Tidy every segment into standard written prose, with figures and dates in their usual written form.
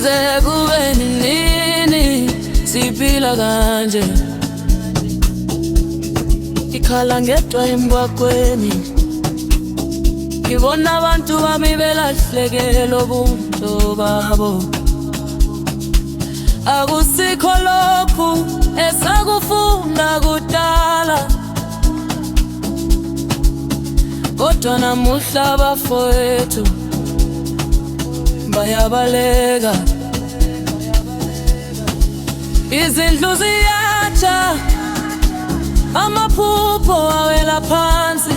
kuze kube nini siphila kanje, ikhala ngedwa emgwaqweni, ngibona abantu bami belahlekelwe ubuntu babo. Akusikho lokhu esakufunda kudala, kodwa namuhla abafowethu bayabaleka. Izindlu ziyatsha, amaphupho awela phansi,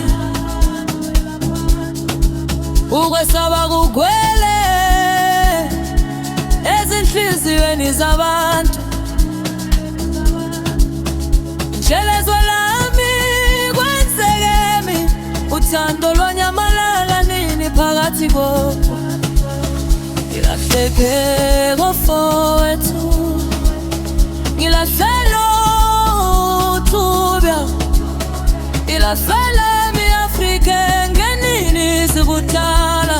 ukwesaba kugwele ezinhliziyweni zabantu. Njelezwa lami kwenzekemi, uthando lwanyamalala nini phakathi kokho. Ngilahleke kofowethu, ngilahlelo uthubya, ilahlele mi-Afrika ngenini sikudala.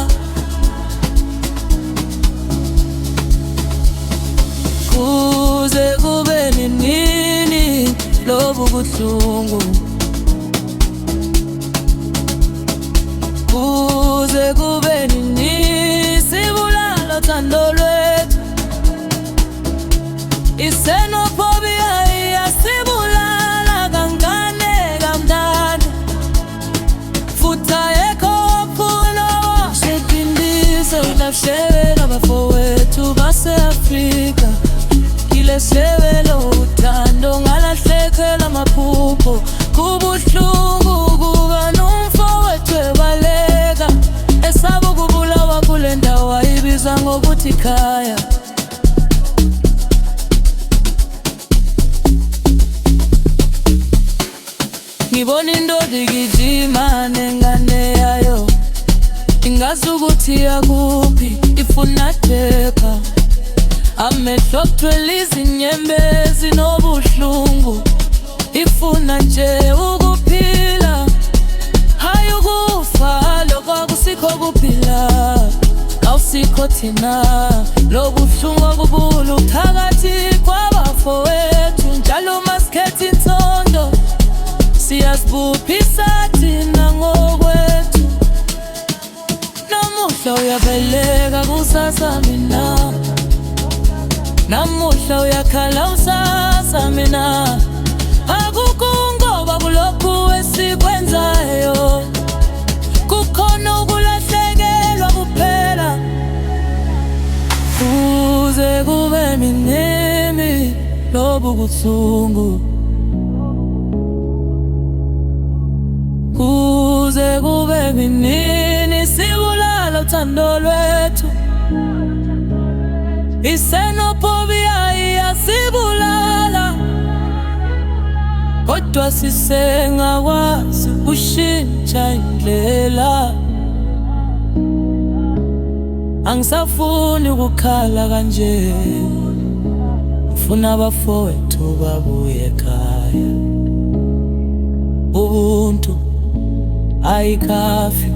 Kuze kube nini lobu buhlungu, kuze kube nini sibulala uthando lwethu. Isenophobia iyasibulala kancane kamnandi, futha ekhophula shedindise ulahlekelwe abafowethu base-Afrika. Ngilahlekelwe uthando, ngalahlekelwa amaphupho, kubuhlungu kuba nomfowethu ebaleka, esaba ukubulawa kule ndawo ayibiza ngokuthi khaya. Ngibona indoda igijima nengane yayo, ingazi ukuthi yakuphi ifuna thepha. Amehlo agcwele izinyembezi nobuhlungu, ifuna nje ukuphila, hayi ukufa. Lokho akusikho kuphila, awusikho thina. Lobuhlungu obubulu phakathi kwabafowethu, njalo masikhetha inzondo siyazibuphisa thina ngokwethu. Namuhla uyabeleka kusasa mina, namuhla uyakhala usasa mina. Akukho ngoba kulokhu esikwenzayo, kukhona ukulahlekelwa kuphela. Kuze kube nini lobu buhlungu, kuze kube nini sibulala uthando lwethu. Isenophobia iyasibulala, kodwa sisengakwazi ushintsha indlela. Angisafuni ukukhala kanje, ngifuna abafowethu babuye ekhaya. Ubuntu ayikhafi